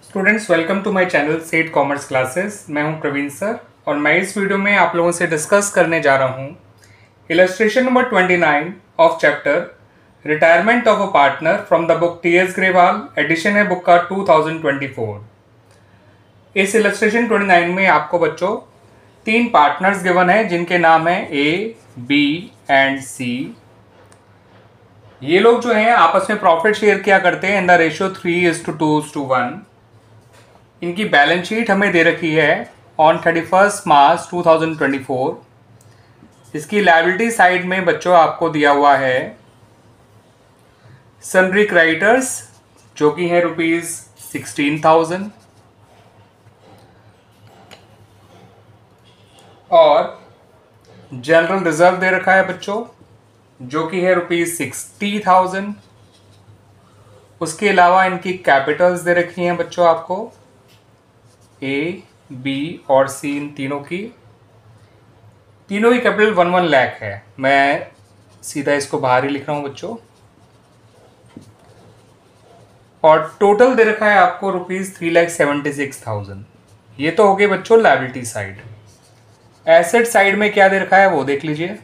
Students welcome to my channel set commerce classes. मैं हूं Praveen sir और मैं इस वीडियो में आप लोगों से डिस्कस करने जा रहा हूं illustration number 29 of chapter retirement of a partner from the book T S. Grewal. Edition है बुक का 2024। इस इलस्ट्रेशन 29 में आपको बच्चों 3 पार्टनर्स गिवन है जिनके नाम है ए, बी एंड सी। ये लोग जो हैं आपस में प्रॉफिट शेयर किया करते हैं इन द रेशियो 3:2:1। इनकी बैलेंस शीट हमें दे रखी है ऑन 31 मार्च 2024। इसकी लायबिलिटी साइड में बच्चों आपको दिया हुआ है सन्ड्री क्रेडिटर्स जो कि है ₹16,000 और जनरल रिजर्व दे रखा है बच्चों जो कि है ₹60,000। उसके अलावा इनकी कैपिटल्स दे रखी हैं बच्चों आपको ए, बी और सी। इन तीनों की कैपिटल 1 लाख है। मैं सीधा इसको बाहर ही लिख रहा हूं बच्चों। और टोटल दे रखा है आपको ₹3,76,000। ये तो हो गए बच्चों लायबिलिटी साइड। एसेट साइड में क्या दे रखा है वो देख लीजिए।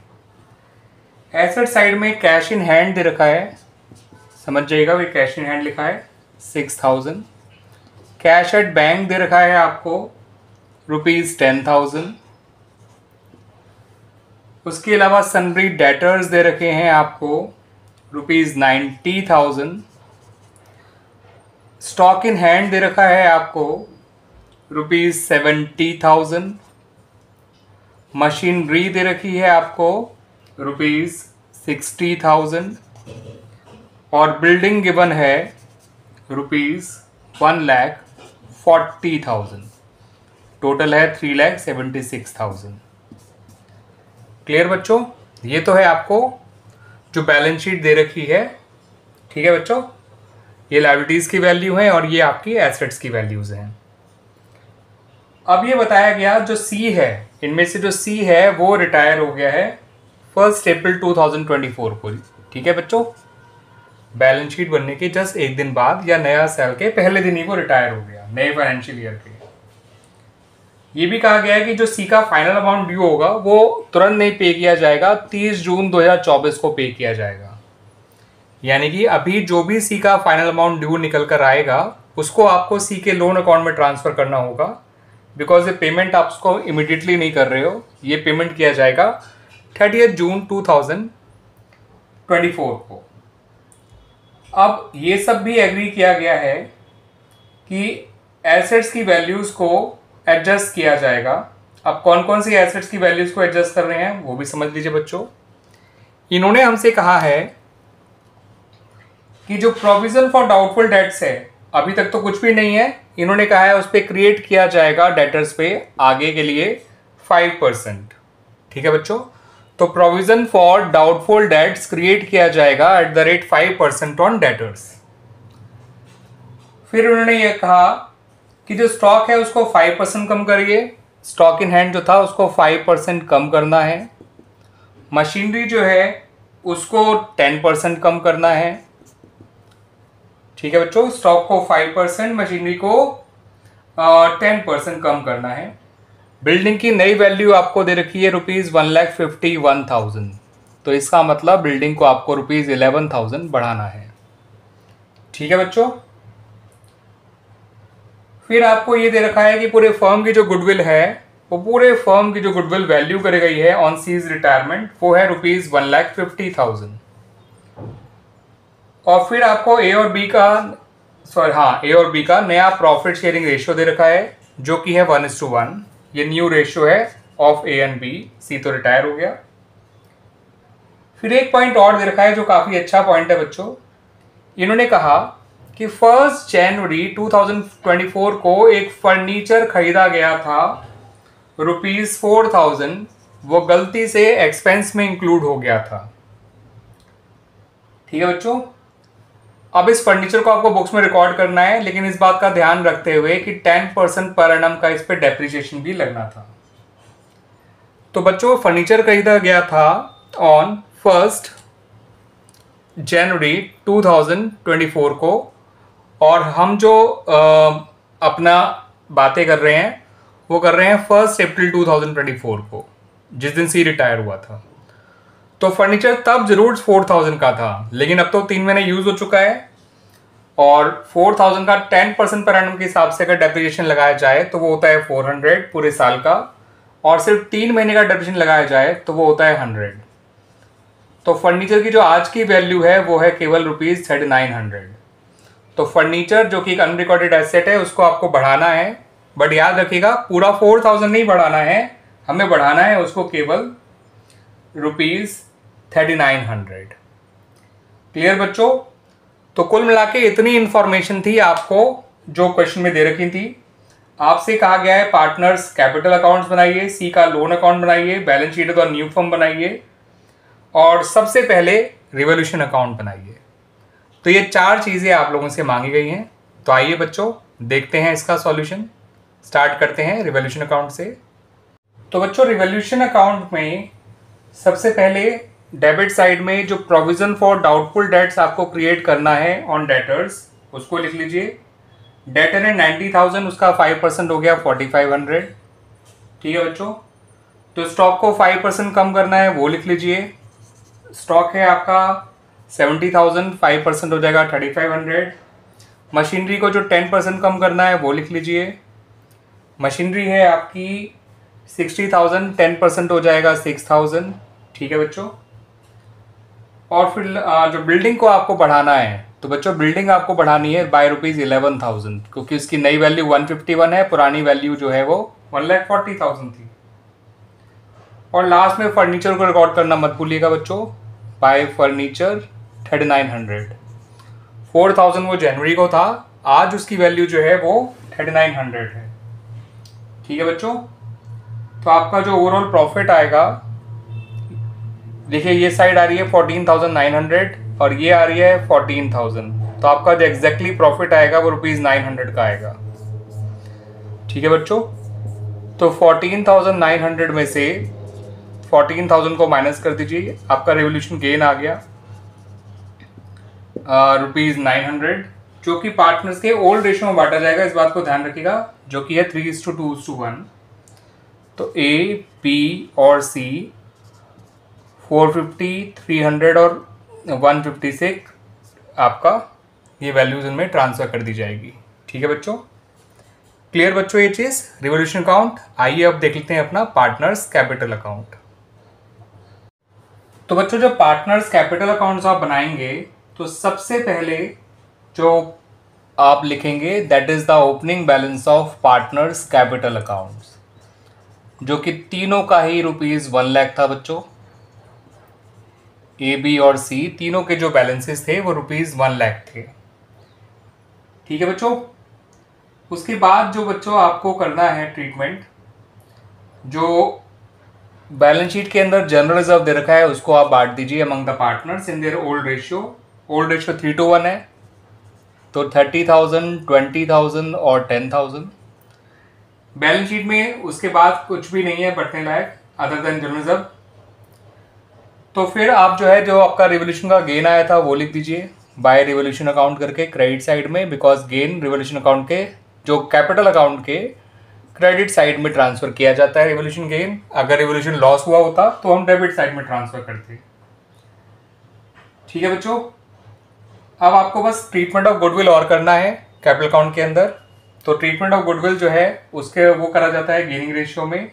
एसेट साइड में कैश इन हैंड दे रखा है, समझ जाइएगा वे कैश इन हैंड लिखा है 6,000। कैश एट बैंक दे रखा है आपको ₹10,000। उसके अलावा सन्ड्री डेटर्स दे रखे हैं आपको ₹90,000। स्टॉक इन हैंड दे रखा है आपको ₹70,000। मशीनरी दे रखी है आपको ₹60,000 और बिल्डिंग गिवन है ₹1,40,000। टोटल है 3,76,000। क्लियर बच्चों? ये तो है आपको जो बैलेंस शीट दे रखी है। ठीक है बच्चों, ये लायबिलिटीज की वैल्यू है और ये आपकी एसेट्स की वैल्यूज हैं। अब ये बताया गया जो सी है, इनमें से जो सी है वो रिटायर हो गया है 1 अप्रैल 2024 को। ठीक है बच्चों, बैलेंस शीट बनने के जस्ट एक दिन बाद या नया साल के पहले दिन ही वो रिटायर हो गया नए फाइनेंशियल ईयर के। ये भी कहा गया है कि जो सी का फाइनल अमाउंट ड्यू होगा वो तुरंत नहीं पे किया जाएगा, 30 जून 2024 को पे किया जाएगा। यानी कि अभी जो भी सी का फाइनल अमाउंट ड्यू निकल कर आएगा उसको आपको सी के लोन अकाउंट में ट्रांसफर करना होगा, बिकॉज ये पेमेंट आप उसको इमिडिएटली नहीं कर रहे हो। ये पेमेंट किया जाएगा 30 जून 2024 को। अब ये सब भी एग्री किया गया है कि एसेट्स की वैल्यूज को एडजस्ट किया जाएगा। अब कौन कौन सी एसेट्स की वैल्यूज को एडजस्ट कर रहे हैं वो भी समझ लीजिए बच्चों। इन्होंने हमसे कहा है कि जो प्रोविजन फॉर डाउटफुल डेट्स है अभी तक तो कुछ भी नहीं है, इन्होंने कहा है उस पर क्रिएट किया जाएगा डेटर्स पे आगे के लिए 5%। ठीक है बच्चों, तो provision for doubtful debts create किया जाएगा @ 5% ऑन डेटर्स। फिर उन्होंने ये कहा कि जो स्टॉक है उसको 5% कम करिए। स्टॉक इन हैंड जो था उसको 5% कम करना है। मशीनरी जो है उसको 10% कम करना है। ठीक है बच्चों, स्टॉक को 5%, मशीनरी को 10% कम करना है। बिल्डिंग की नई वैल्यू आपको दे रखी है ₹1,51,000। तो इसका मतलब बिल्डिंग को आपको ₹11,000 बढ़ाना है। ठीक है बच्चों, फिर आपको ये दे रखा है कि पूरे फर्म की जो गुडविल है वो पूरे फर्म की जो गुडविल वैल्यू करी गई है ऑन सीज रिटायरमेंट वो है ₹1,50,000। और फिर आपको ए और बी का नया प्रॉफिट शेयरिंग रेशियो दे रखा है जो कि है 1:1। ये न्यू रेशियो है ऑफ ए एंड बी। सी तो रिटायर हो गया। फिर एक पॉइंट और दे रखा है जो काफी अच्छा पॉइंट है बच्चों। इन्होंने कहा कि 1 जनवरी 2024 को एक फर्नीचर खरीदा गया था ₹4,000, वो गलती से एक्सपेंस में इंक्लूड हो गया था। ठीक है बच्चों, अब इस फर्नीचर को आपको बुक्स में रिकॉर्ड करना है, लेकिन इस बात का ध्यान रखते हुए कि 10% पर एनम का इस पे डेप्रिसिएशन भी लगना था। तो बच्चों फर्नीचर खरीदा गया था ऑन 1 जनवरी 2024 को, और हम जो अपना बातें कर रहे हैं वो कर रहे हैं 1 अप्रैल 2024 को, जिस दिन सी रिटायर हुआ था। तो फर्नीचर तब जरूर 4000 का था, लेकिन अब तो 3 महीने यूज हो चुका है और 4000 का 10% पर एनम के हिसाब से अगर डेप्रिसिएशन लगाया जाए तो वो होता है 400 पूरे साल का, और सिर्फ 3 महीने का डेप्रिसिएशन लगाया जाए तो वो होता है 100। तो फर्नीचर की जो आज की वैल्यू है वो है केवल ₹3900। तो फर्नीचर जो कि एक अनरिकॉर्डेड एसेट है उसको आपको बढ़ाना है, बट याद रखिएगा पूरा 4000 नहीं बढ़ाना है, हमें बढ़ाना है उसको केवल ₹3900। क्लियर बच्चों? तो कुल मिला के इतनी इंफॉर्मेशन थी आपको जो क्वेश्चन में दे रखी थी। आपसे कहा गया है पार्टनर्स कैपिटल अकाउंट्स बनाइए, सी का लोन अकाउंट बनाइए, बैलेंस शीट का न्यू फर्म बनाइए और सबसे पहले रिवोल्यूशन अकाउंट बनाइए। तो ये 4 चीज़ें आप लोगों से मांगी गई हैं। तो आइए बच्चों देखते हैं इसका सॉल्यूशन। स्टार्ट करते हैं रिवोल्यूशन अकाउंट से। तो बच्चों रिवोल्यूशन अकाउंट में सबसे पहले डेबिट साइड में जो प्रोविजन फॉर डाउटफुल डेट्स आपको क्रिएट करना है ऑन डेटर्स उसको लिख लीजिए। डेटर है 90,000, उसका 5% हो गया 4500। ठीक है बच्चों? तो स्टॉक को 5% कम करना है वो लिख लीजिए। स्टॉक है आपका 70,000, 5% हो जाएगा 3500। मशीनरी को जो 10% कम करना है वो लिख लीजिए। मशीनरी है आपकी 60,000, 10% हो जाएगा 6,000। ठीक है बच्चों? और फिर जो बिल्डिंग को आपको बढ़ाना है तो बच्चों बिल्डिंग आपको बढ़ानी है बाय ₹11,000, क्योंकि उसकी नई वैल्यू 151 है, पुरानी वैल्यू जो है वो 1,40,000 थी। और लास्ट में फर्नीचर को रिकॉर्ड करना मत भूलिएगा बच्चों, बाय फर्नीचर 3900। 4000 वो जनवरी को था, आज उसकी वैल्यू जो है वो 3900 है। ठीक है बच्चों? तो आपका जो ओवरऑल प्रॉफिट आएगा, देखिए ये साइड आ रही है 14,900 और ये आ रही है 14,000, तो आपका जो एग्जैक्टली प्रॉफिट आएगा वो ₹900 का आएगा। ठीक है बच्चों? तो 14,900 में से 14,000 को माइनस कर दीजिए, आपका रिवोल्यूशन गेन आ गया ₹900, जो कि पार्टनर्स के ओल्ड रेशियो में बांटा जाएगा, इस बात को ध्यान रखिएगा, जो कि है 3:2:1। तो ए, बी और सी 450, 300 और 156 आपका ये वैल्यूज इनमें ट्रांसफर कर दी जाएगी। ठीक है बच्चों? क्लियर बच्चों ये चीज रिवोल्यूशन अकाउंट। आइए अब देख लेते हैं अपना पार्टनर्स कैपिटल अकाउंट। तो बच्चों जब पार्टनर्स कैपिटल अकाउंट्स आप बनाएंगे तो सबसे पहले जो आप लिखेंगे that is the opening balance of partners capital accounts, जो कि तीनों का ही ₹1 लाख था बच्चों। ए, बी और सी तीनों के जो बैलेंसेस थे वो ₹1 लाख थे। ठीक है बच्चों? उसके बाद जो बच्चों आपको करना है ट्रीटमेंट, जो बैलेंस शीट के अंदर जनरल रिजर्व दे रखा है उसको आप बांट दीजिए among the partners in their old ratio. Old ratio 3:1 है, तो 30,000, 20,000 और 10,000। बैलेंस शीट में उसके बाद कुछ भी नहीं है बढ़ने लायक अदर देन जनरल रिजर्व। तो फिर आप जो है जो आपका रिवोल्यूशन का गेन आया था वो लिख दीजिए बाय रिवोल्यूशन अकाउंट करके क्रेडिट साइड में, बिकॉज गेन रिवोल्यूशन अकाउंट के जो कैपिटल अकाउंट के क्रेडिट साइड में ट्रांसफर किया जाता है रिवोल्यूशन गेन। अगर रिवोल्यूशन लॉस हुआ होता तो हम डेबिट साइड में ट्रांसफर करते। ठीक है बच्चों? अब आपको बस ट्रीटमेंट ऑफ गुडविल और करना है कैपिटल अकाउंट के अंदर। तो ट्रीटमेंट ऑफ गुडविल जो है उसके वो करा जाता है गेनिंग रेशियो में।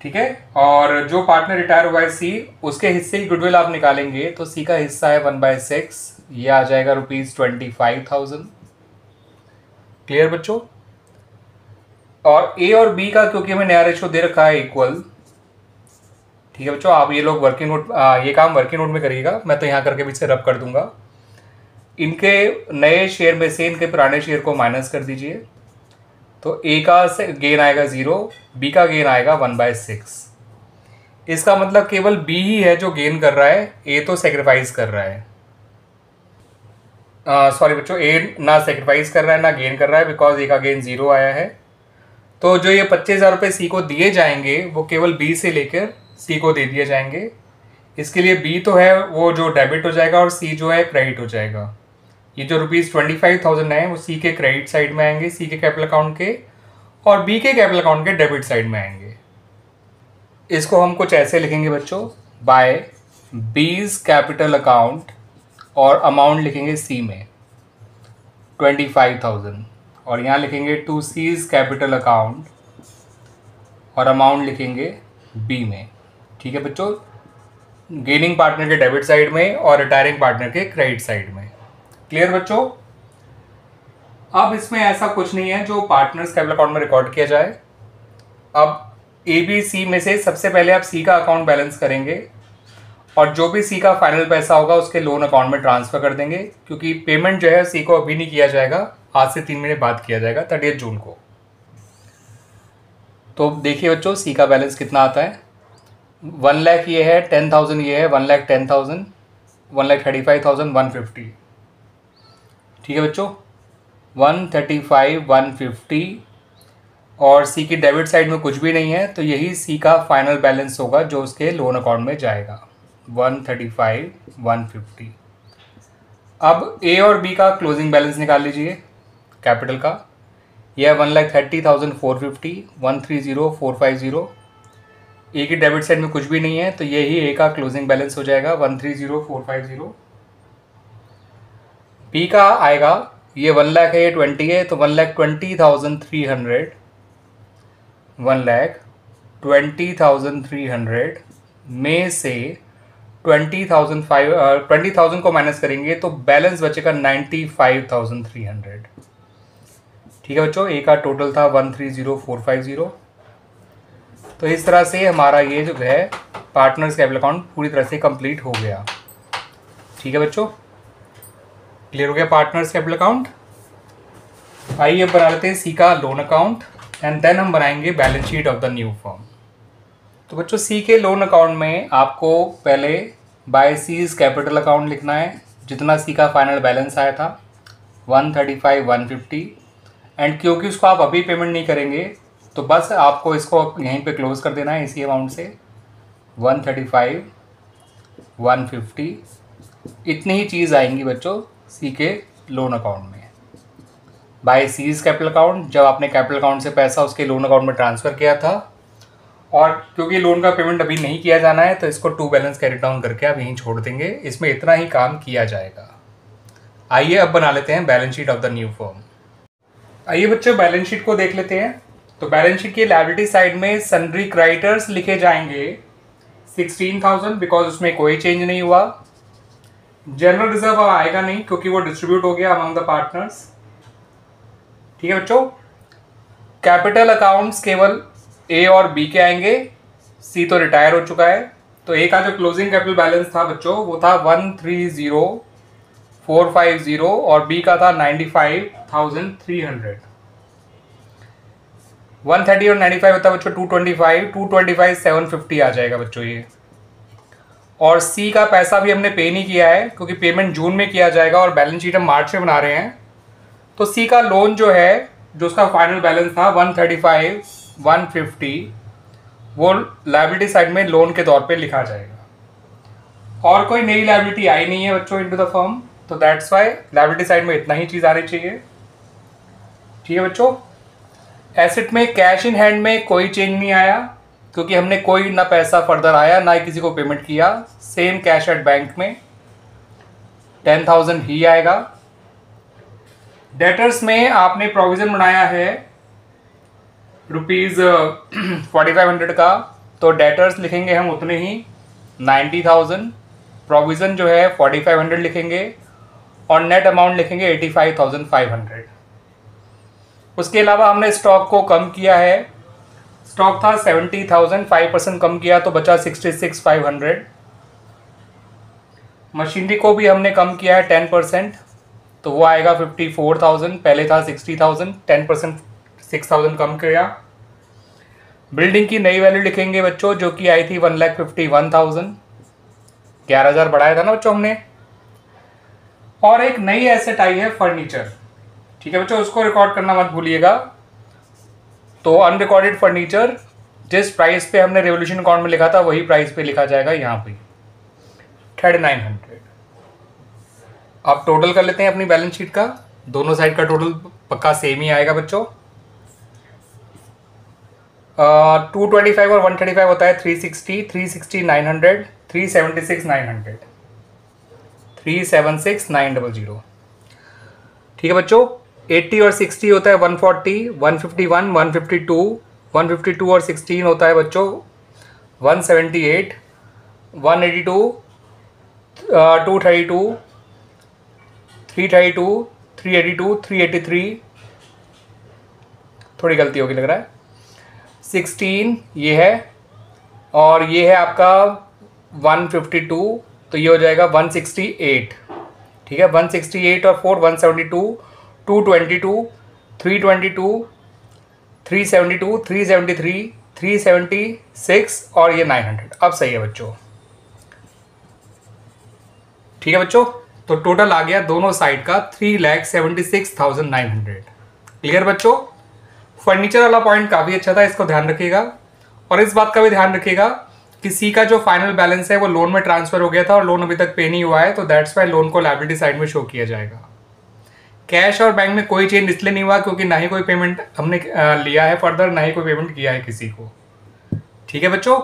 ठीक है? और जो पार्टनर रिटायर हुआ है सी, उसके हिस्से की गुडविल आप निकालेंगे तो सी का हिस्सा है 1/6, ये आ जाएगा ₹25,000। क्लियर बच्चों? और ए और बी का क्योंकि हमें नया रेशियो दे रखा है इक्वल। ठीक है बच्चों? आप ये लोग वर्किंग नोट ये काम वर्किंग नोट में करिएगा, मैं तो यहाँ करके पीछे रब कर दूंगा। इनके नए शेयर में से इनके पुराने शेयर को माइनस कर दीजिए, तो ए का गेन आएगा 0, बी का गेन आएगा 1/6। इसका मतलब केवल बी ही है जो गेन कर रहा है, ए तो सेक्रीफाइस कर रहा है। सॉरी बच्चों, ए ना सेक्रीफाइस कर रहा है ना गेन कर रहा है, बिकॉज ए का गेन 0 आया है। तो जो ये 25,000 रुपये सी को दिए जाएंगे वो केवल बी से लेकर सी को दे दिए जाएंगे। इसके लिए बी तो है वो जो डेबिट हो जाएगा और सी जो है क्रेडिट हो जाएगा। ये जो ₹25,000 है वो सी के क्रेडिट साइड में आएंगे, सी के कैपिटल अकाउंट के, और बी के कैपिटल अकाउंट के डेबिट साइड में आएंगे। इसको हम कुछ ऐसे लिखेंगे बच्चों, बाय बीज कैपिटल अकाउंट, और अमाउंट लिखेंगे सी में 25,000, और यहाँ लिखेंगे टू सीज कैपिटल अकाउंट और अमाउंट लिखेंगे बी में। ठीक है बच्चों, गेनिंग पार्टनर के डेबिट साइड में और रिटायरिंग पार्टनर के क्रेडिट साइड में। क्लियर बच्चों? अब इसमें ऐसा कुछ नहीं है जो पार्टनर्स कैपिटल अकाउंट में रिकॉर्ड किया जाए। अब ए बी सी में से सबसे पहले आप सी का अकाउंट बैलेंस करेंगे और जो भी सी का फाइनल पैसा होगा उसके लोन अकाउंट में ट्रांसफर कर देंगे, क्योंकि पेमेंट जो है सी को अभी नहीं किया जाएगा, आज से 3 महीने बाद किया जाएगा 30 जून को। तो देखिए बच्चों सी का बैलेंस कितना आता है। 1 लाख ये है, 10,000 ये है, 1,10,000, 1,35,150। ठीक है बच्चों, 135,150, और सी की डेबिट साइड में कुछ भी नहीं है, तो यही सी का फाइनल बैलेंस होगा जो उसके लोन अकाउंट में जाएगा, 135,150। अब ए और बी का क्लोजिंग बैलेंस निकाल लीजिए कैपिटल का। यह 1,30,450, 130,450। ए की डेबिट साइड में कुछ भी नहीं है, तो यही ए का क्लोजिंग बैलेंस हो जाएगा 130,450। बी का आएगा, ये 1 लाख है, ये 20 है, तो 1,20,300, 1,20,300 में से 20,000 को माइनस करेंगे तो बैलेंस बचेगा 95,300। ठीक है बच्चों, ए का टोटल था 130,450। तो इस तरह से हमारा ये जो है पार्टनर्स कैपिटल अकाउंट पूरी तरह से कंप्लीट हो गया। ठीक है बच्चों, क्लियर हो गया पार्टनर्स कैपिटल अकाउंट। आइए अब बना लेते हैं सी का लोन अकाउंट एंड देन हम बनाएंगे balance sheet of the new firm. तो बच्चों सी के लोन अकाउंट में आपको पहले बाय सीज कैपिटल अकाउंट लिखना है, जितना सी का फाइनल बैलेंस आया था 135,150, एंड क्योंकि उसको आप अभी पेमेंट नहीं करेंगे तो बस आपको इसको यहीं पे क्लोज कर देना है इसी अमाउंट से, 135,150। इतनी ही चीज़ आएंगी बच्चों सी के लोन अकाउंट में। बाय सीज कैपिटल अकाउंट, जब आपने कैपिटल अकाउंट से पैसा उसके लोन अकाउंट में ट्रांसफ़र किया था, और क्योंकि लोन का पेमेंट अभी नहीं किया जाना है तो इसको टू बैलेंस कैरी डाउन करके आप यहीं छोड़ देंगे, इसमें इतना ही काम किया जाएगा। आइए अब बना लेते हैं balance sheet of the new firm. आइए बच्चों बैलेंस शीट को देख लेते हैं। तो बैलेंस शीट की लायबिलिटी साइड में सन्ड्री क्रेडिटर्स लिखे जाएंगे 16,000, बिकॉज उसमें कोई चेंज नहीं हुआ। जनरल रिजर्व आएगा नहीं क्योंकि वो डिस्ट्रीब्यूट हो गया अमंग द पार्टनर्स। ठीक है बच्चों, कैपिटल अकाउंट्स केवल ए और बी के आएंगे, सी तो रिटायर हो चुका है। तो ए का जो क्लोजिंग कैपिटल बैलेंस था बच्चों वो था 130,450, और बी का था 95,300। 130 और 95 होता है बच्चों 225,750 आ जाएगा बच्चों ये। और सी का पैसा भी हमने पे नहीं किया है क्योंकि पेमेंट जून में किया जाएगा और बैलेंस शीट हम मार्च में बना रहे हैं। तो सी का लोन जो है, जो उसका फाइनल बैलेंस था 135,150, वो लायबिलिटी साइड में लोन के तौर पे लिखा जाएगा। और कोई नई लायबिलिटी आई नहीं है बच्चों इनटू द फर्म, तो दैट्स वाई लायबिलिटी साइड में इतना ही चीज़ आनी चाहिए। ठीक है बच्चों, एसेट में कैश इन हैंड में कोई चेंज नहीं आया क्योंकि हमने कोई ना पैसा फर्दर आया ना ही किसी को पेमेंट किया। सेम कैश एट बैंक में 10,000 ही आएगा। डेटर्स में आपने प्रोविजन बनाया है ₹4500 का, तो डेटर्स लिखेंगे हम उतने ही 90,000। प्रोविजन जो है 4500 लिखेंगे और नेट अमाउंट लिखेंगे 85,500। उसके अलावा हमने स्टॉक को कम किया है। स्टॉक था 70,000, 5% कम किया तो बचा 66,500। मशीनरी को भी हमने कम किया है 10%, तो वो आएगा 54,000, पहले था 60,000, 10% 6,000 कम किया। बिल्डिंग की नई वैल्यू लिखेंगे बच्चों जो कि आई थी 1,51,000, 11,000 बढ़ाया था ना बच्चों हमने। और एक नई एसेट आई है फर्नीचर। ठीक है बच्चों, उसको रिकॉर्ड करना मत भूलिएगा। तो अनरिकॉर्डेड फर्नीचर जिस प्राइस पे हमने रेवोल्यूशन अकाउंट में लिखा था वही प्राइस पे लिखा जाएगा यहाँ पे 3,900। अब टोटल कर लेते हैं अपनी बैलेंस शीट का। दोनों साइड का टोटल पक्का सेम ही आएगा बच्चों। 225 और 135 होता है 360, 360 900, 376 900, 376 900। ठीक है बच्चों। 80 और 60 होता है 140, 151, 152, 152 और 16 होता है बच्चों 178, 182, 232, 332, 382, 383, थोड़ी गलती होगी लग रहा है, 16 ये है, और ये है आपका 152, तो ये हो जाएगा 168। ठीक है, 168 और 4 172, 222, 322, 372, 373, 376 और ये 900। अब सही है बच्चों। ठीक है बच्चों, तो टोटल आ गया दोनों साइड का 3,76,900। क्लियर बच्चों। फर्नीचर वाला पॉइंट काफ़ी अच्छा था, इसको ध्यान रखिएगा। और इस बात का भी ध्यान रखिएगा कि सी का जो फाइनल बैलेंस है वो लोन में ट्रांसफर हो गया था और लोन अभी तक पे नहीं हुआ है, तो दैट्स वाई लोन को लायबिलिटी साइड में शो किया जाएगा। कैश और बैंक में कोई चेंज इसलिए नहीं हुआ क्योंकि ना ही कोई पेमेंट हमने लिया है फर्दर, ना ही कोई पेमेंट किया है किसी को। ठीक है बच्चों।